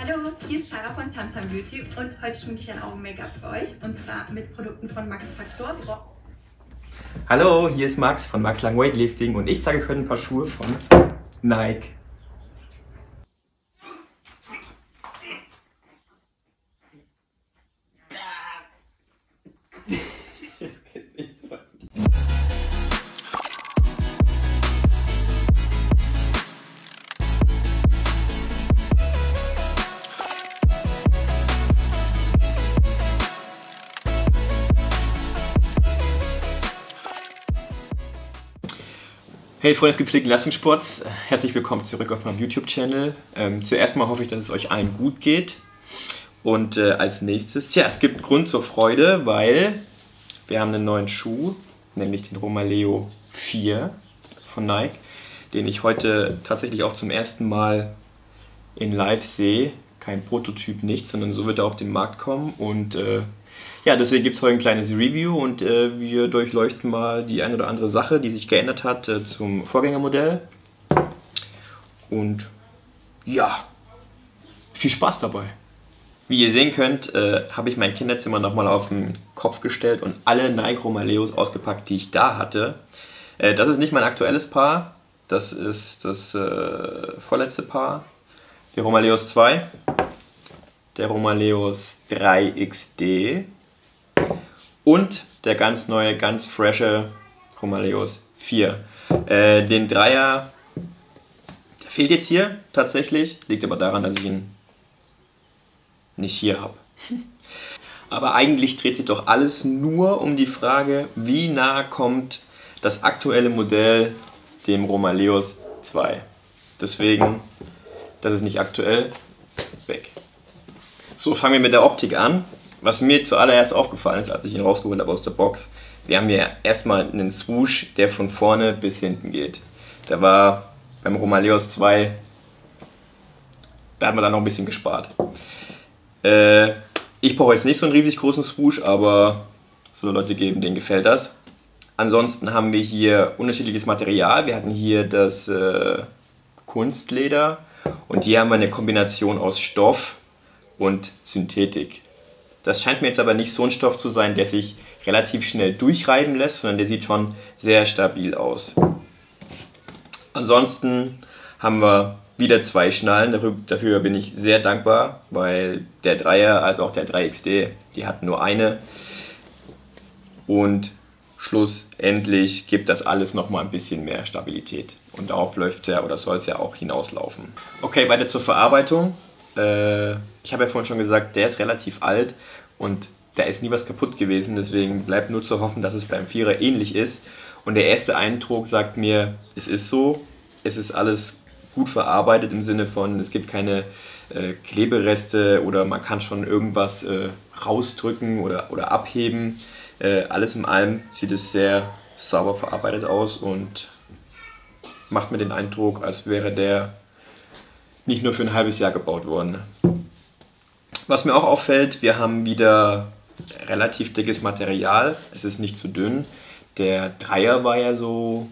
Hallo, hier ist Sarah von Tamtam Beauty und heute schminke ich ein Augen-Make-up für euch und zwar mit Produkten von Max Factor. Hallo, hier ist Max von Max Lang Weightlifting und ich zeige euch heute ein paar Schuhe von Nike. Hey Freunde des gepflegten Leistungssports, herzlich willkommen zurück auf meinem YouTube-Channel. Zuerst mal hoffe ich, dass es euch allen gut geht. Und als nächstes, ja, es gibt Grund zur Freude, weil wir haben einen neuen Schuh, nämlich den Romaleo 4 von Nike, den ich heute tatsächlich auch zum ersten Mal in live sehe. Kein Prototyp, nichts, sondern so wird er auf den Markt kommen. Und ja, deswegen gibt es heute ein kleines Review und wir durchleuchten mal die eine oder andere Sache, die sich geändert hat zum Vorgängermodell. Und ja, viel Spaß dabei. Wie ihr sehen könnt, habe ich mein Kinderzimmer nochmal auf den Kopf gestellt und alle Nike Romaleos ausgepackt, die ich da hatte. Das ist nicht mein aktuelles Paar, das ist das vorletzte Paar. Der Romaleos 2, der Romaleos 3XD und der ganz neue, ganz frische Romaleos 4. Den Dreier, der fehlt jetzt hier tatsächlich, liegt aber daran, dass ich ihn nicht hier habe. Aber eigentlich dreht sich doch alles nur um die Frage, wie nah kommt das aktuelle Modell dem Romaleos 2. Deswegen, das ist nicht aktuell, weg. So, fangen wir mit der Optik an. Was mir zuallererst aufgefallen ist, als ich ihn rausgeholt habe aus der Box, wir haben hier erstmal einen Swoosh, der von vorne bis hinten geht. Da war beim Romaleos 2, da hat man dann noch ein bisschen gespart. Ich brauche jetzt nicht so einen riesig großen Swoosh, aber es soll Leute geben, denen gefällt das. Ansonsten haben wir hier unterschiedliches Material. Wir hatten hier das Kunstleder und hier haben wir eine Kombination aus Stoff und Synthetik. Das scheint mir jetzt aber nicht so ein Stoff zu sein, der sich relativ schnell durchreiben lässt, sondern der sieht schon sehr stabil aus. Ansonsten haben wir wieder zwei Schnallen, dafür bin ich sehr dankbar, weil der Dreier als auch der 3XD, die hatten nur eine. Und schlussendlich gibt das alles nochmal ein bisschen mehr Stabilität. Und darauf läuft es ja oder soll es ja auch hinauslaufen. Okay, weiter zur Verarbeitung. Ich habe ja vorhin schon gesagt, der ist relativ alt und da ist nie was kaputt gewesen, deswegen bleibt nur zu hoffen, dass es beim Vierer ähnlich ist. Und der erste Eindruck sagt mir, es ist so, es ist alles gut verarbeitet im Sinne von, es gibt keine Klebereste oder man kann schon irgendwas rausdrücken oder abheben. Alles in allem sieht es sehr sauber verarbeitet aus und macht mir den Eindruck, als wäre der nicht nur für ein halbes Jahr gebaut worden. Was mir auch auffällt, wir haben wieder relativ dickes Material. Es ist nicht zu dünn. Der Dreier war ja so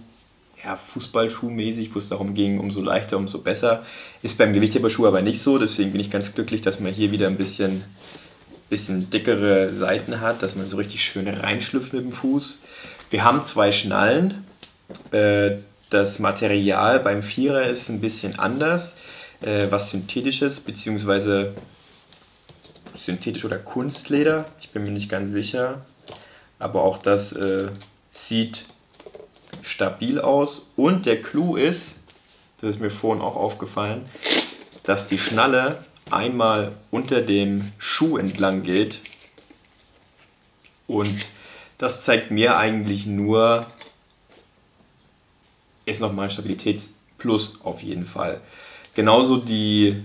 ja, Fußballschuhmäßig, wo es darum ging, umso leichter, umso besser. Ist beim Gewichtheberschuh aber nicht so. Deswegen bin ich ganz glücklich, dass man hier wieder ein bisschen dickere Seiten hat, dass man so richtig schön reinschlüpft mit dem Fuß. Wir haben zwei Schnallen. Das Material beim Vierer ist ein bisschen anders. Was synthetisches, beziehungsweise synthetisch oder Kunstleder, ich bin mir nicht ganz sicher, aber auch das sieht stabil aus und der Clou ist, das ist mir vorhin auch aufgefallen, dass die Schnalle einmal unter dem Schuh entlang geht und das zeigt mir eigentlich nur, ist nochmal ein Stabilitätsplus auf jeden Fall. Genauso die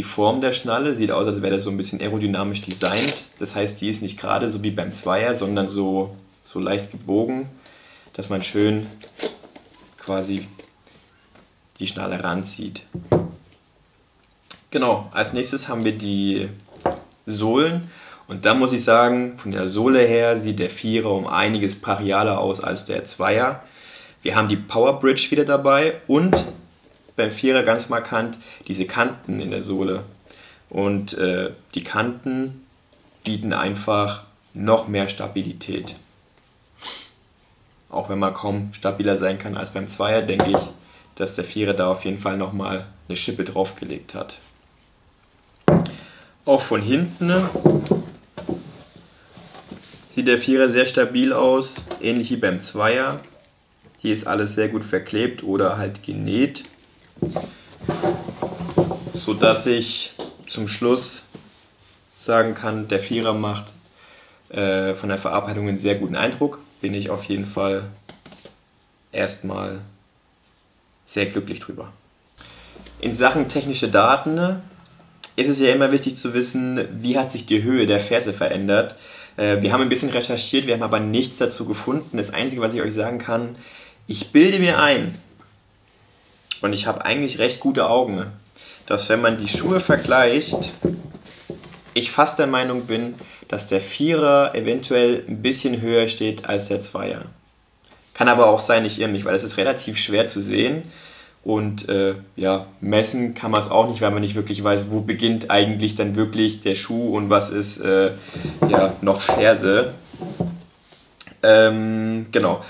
Form der Schnalle sieht aus, als wäre das so ein bisschen aerodynamisch designt. Das heißt, die ist nicht gerade so wie beim Zweier, sondern so leicht gebogen, dass man schön quasi die Schnalle ranzieht. Genau, als nächstes haben wir die Sohlen. Und da muss ich sagen, von der Sohle her sieht der Vierer um einiges brachialer aus als der Zweier. Wir haben die Power Bridge wieder dabei und beim Vierer ganz markant diese Kanten in der Sohle. Und die Kanten bieten einfach noch mehr Stabilität. Auch wenn man kaum stabiler sein kann als beim Zweier, denke ich, dass der Vierer da auf jeden Fall nochmal eine Schippe draufgelegt hat. Auch von hinten sieht der Vierer sehr stabil aus, ähnlich wie beim Zweier. Hier ist alles sehr gut verklebt oder halt genäht, sodass ich zum Schluss sagen kann, der Vierer macht von der Verarbeitung einen sehr guten Eindruck. Bin ich auf jeden Fall erstmal sehr glücklich drüber. In Sachen technische Daten ist es ja immer wichtig zu wissen, wie hat sich die Höhe der Ferse verändert. Wir haben ein bisschen recherchiert, wir haben aber nichts dazu gefunden. Das Einzige, was ich euch sagen kann, ich bilde mir ein, und ich habe eigentlich recht gute Augen, dass wenn man die Schuhe vergleicht, ich fast der Meinung bin, dass der Vierer eventuell ein bisschen höher steht als der Zweier. Kann aber auch sein, ich irre mich, weil es ist relativ schwer zu sehen. Und ja, messen kann man es auch nicht, weil man nicht wirklich weiß, wo beginnt eigentlich dann wirklich der Schuh und was ist ja, noch Ferse. Genau.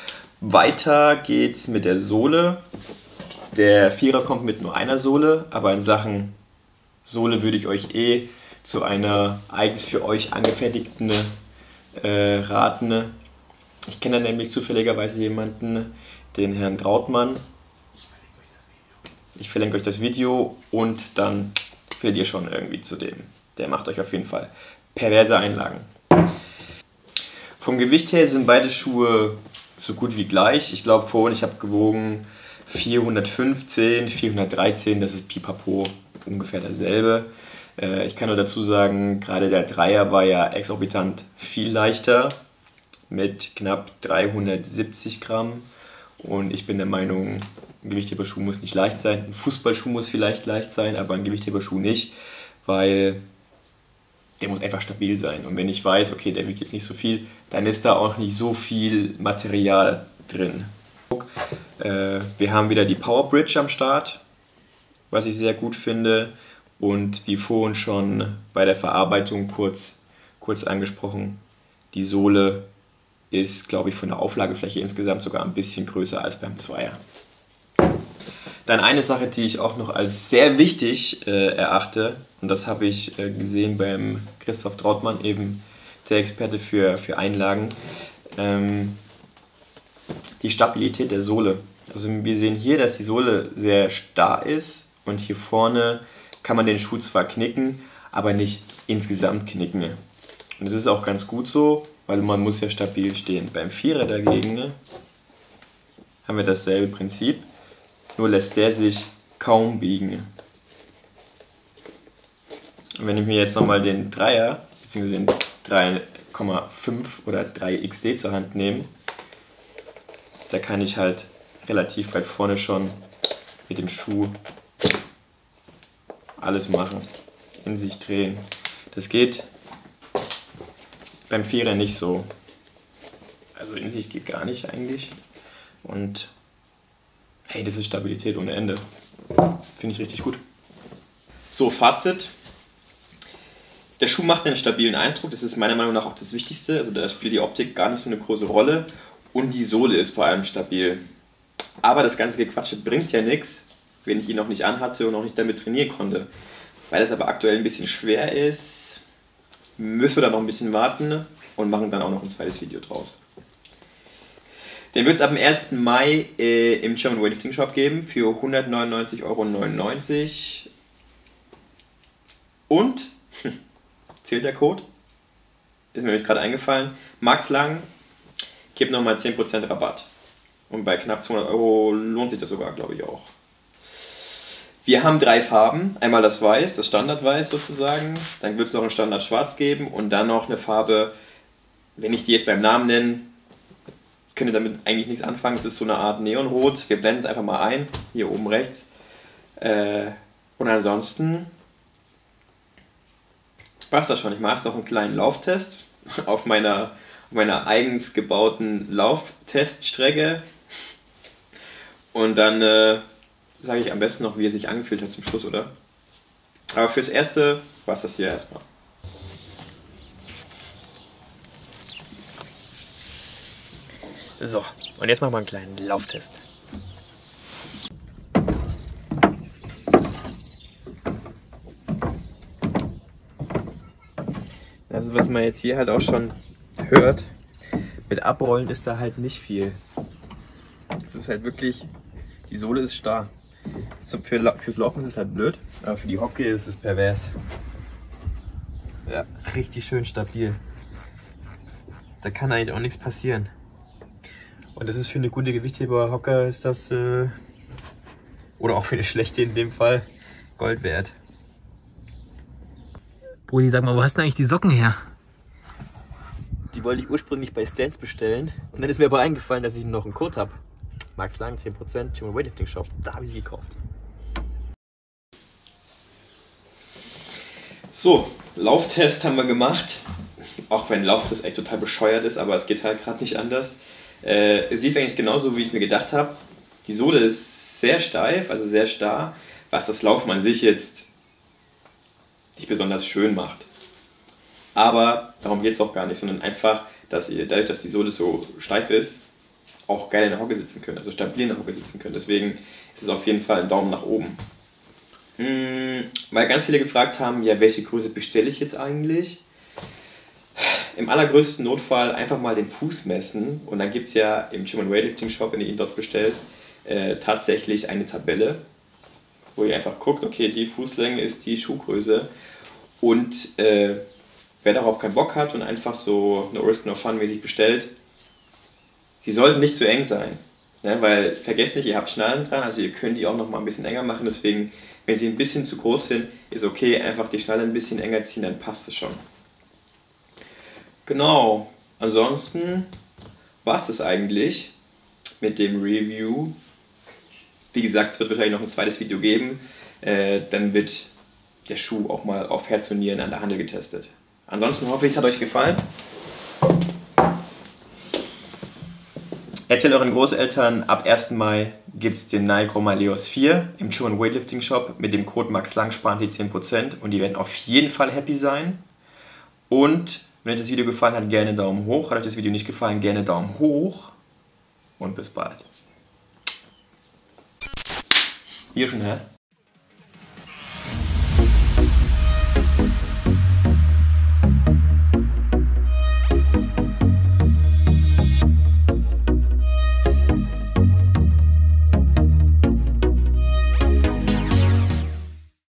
Weiter geht's mit der Sohle. Der Vierer kommt mit nur einer Sohle, aber in Sachen Sohle würde ich euch zu einer eigens für euch angefertigten raten. Ich kenne da nämlich zufälligerweise jemanden, den Herrn Trautmann. Ich verlinke euch das Video und dann findet ihr schon irgendwie zu dem. Der macht euch auf jeden Fall perverse Einlagen. Vom Gewicht her sind beide Schuhe so gut wie gleich. Ich glaube vorhin, ich habe gewogen 415, 413, das ist pipapo ungefähr dasselbe. Ich kann nur dazu sagen, gerade der Dreier war ja exorbitant viel leichter mit knapp 370 Gramm. Und ich bin der Meinung, ein Gewichtheberschuh muss nicht leicht sein. Ein Fußballschuh muss vielleicht leicht sein, aber ein Gewichtheberschuh nicht, weil der muss einfach stabil sein. Und wenn ich weiß, okay, der wiegt jetzt nicht so viel, dann ist da auch nicht so viel Material drin. Wir haben wieder die Power Bridge am Start, was ich sehr gut finde. Und wie vorhin schon bei der Verarbeitung kurz angesprochen, die Sohle ist, glaube ich, von der Auflagefläche insgesamt sogar ein bisschen größer als beim Zweier. Dann eine Sache, die ich auch noch als sehr wichtig erachte, und das habe ich gesehen beim Christoph Trautmann, eben der Experte für Einlagen, die Stabilität der Sohle. Also wir sehen hier, dass die Sohle sehr starr ist und hier vorne kann man den Schuh zwar knicken, aber nicht insgesamt knicken. Und das ist auch ganz gut so, weil man muss ja stabil stehen. Beim Vierer dagegen haben wir dasselbe Prinzip, nur lässt der sich kaum biegen. Und wenn ich mir jetzt nochmal den Dreier, bzw. den 3,5 oder 3XD zur Hand nehme, da kann ich halt relativ weit vorne schon mit dem Schuh alles machen, in sich drehen. Das geht beim Vierer nicht so. Also in sich geht gar nicht eigentlich. Und hey, das ist Stabilität ohne Ende. Finde ich richtig gut. So, Fazit. Der Schuh macht einen stabilen Eindruck. Das ist meiner Meinung nach auch das Wichtigste. Also da spielt die Optik gar nicht so eine große Rolle. Und die Sohle ist vor allem stabil. Aber das ganze Gequatsche bringt ja nichts, wenn ich ihn noch nicht anhatte und noch nicht damit trainieren konnte. Weil es aber aktuell ein bisschen schwer ist, müssen wir da noch ein bisschen warten und machen dann auch noch ein zweites Video draus. Den wird es ab dem 1. Mai im German Weightlifting Shop geben für 199,99 €. Und, zählt der Code? Ist mir nämlich gerade eingefallen. Max Lang gibt nochmal 10% Rabatt. Und bei knapp 200 € lohnt sich das sogar, glaube ich, auch. Wir haben 3 Farben. Einmal das Weiß, das Standardweiß sozusagen. Dann wird es noch ein Standard Schwarz geben. Und dann noch eine Farbe, wenn ich die jetzt beim Namen nenne, könnt ihr damit eigentlich nichts anfangen. Es ist so eine Art Neonrot. Wir blenden es einfach mal ein. Hier oben rechts. Und ansonsten passt das schon. Ich mache jetzt noch einen kleinen Lauftest auf meiner eigens gebauten Laufteststrecke. Und dann sage ich am besten noch, wie er sich angefühlt hat zum Schluss, oder? Aber fürs Erste war es das hier erstmal. So, und jetzt machen wir einen kleinen Lauftest. Also was man jetzt hier halt auch schon hört, mit Abrollen ist da halt nicht viel. Es ist halt wirklich, die Sohle ist starr. Fürs Laufen ist es halt blöd, aber für die Hocke ist es pervers. Ja, richtig schön stabil. Da kann eigentlich auch nichts passieren. Und das ist für eine gute Gewichtheber-Hocker ist das, oder auch für eine schlechte in dem Fall, Gold wert. Brudi, sag mal, wo hast du eigentlich die Socken her? Die wollte ich ursprünglich bei Stance bestellen und dann ist mir aber eingefallen, dass ich noch einen Code habe. Max Lang, 10%, German Weightlifting Shop, da habe ich sie gekauft. So, Lauftest haben wir gemacht. Auch wenn Lauftest echt total bescheuert ist, aber es geht halt gerade nicht anders. Es sieht eigentlich genauso, wie ich es mir gedacht habe. Die Sohle ist sehr steif, also sehr starr, was das Laufen an sich jetzt nicht besonders schön macht. Aber darum geht es auch gar nicht, sondern einfach, dass ihr dadurch, dass die Sohle so steif ist, auch geil in der Hocke sitzen könnt, also stabil in der Hocke sitzen könnt. Deswegen ist es auf jeden Fall ein Daumen nach oben. Weil ganz viele gefragt haben, ja, welche Größe bestelle ich jetzt eigentlich? Im allergrößten Notfall einfach mal den Fuß messen und dann gibt es ja im German Weightlifting Shop, wenn ihr ihn dort bestellt, tatsächlich eine Tabelle, wo ihr einfach guckt, okay, die Fußlänge ist die Schuhgröße und wer darauf keinen Bock hat und einfach so No Risk No Fun mäßig bestellt, sie sollten nicht zu eng sein, ne? Weil vergesst nicht, ihr habt Schnallen dran, also ihr könnt die auch noch mal ein bisschen enger machen, deswegen, wenn sie ein bisschen zu groß sind, ist okay, einfach die Schnalle ein bisschen enger ziehen, dann passt es schon. Genau, ansonsten war es das eigentlich mit dem Review. Wie gesagt, es wird wahrscheinlich noch ein zweites Video geben, dann wird der Schuh auch mal auf Herz und Nieren an der Handel getestet. Ansonsten hoffe ich, es hat euch gefallen. Erzählt euren Großeltern, ab 1. Mai gibt es den Nike Romaleos 4 im German Weightlifting Shop. Mit dem Code MAXLANG sparen sie 10% und die werden auf jeden Fall happy sein. Und wenn euch das Video gefallen hat, gerne Daumen hoch. Hat euch das Video nicht gefallen, gerne Daumen hoch. Und bis bald. Hier schon, hä?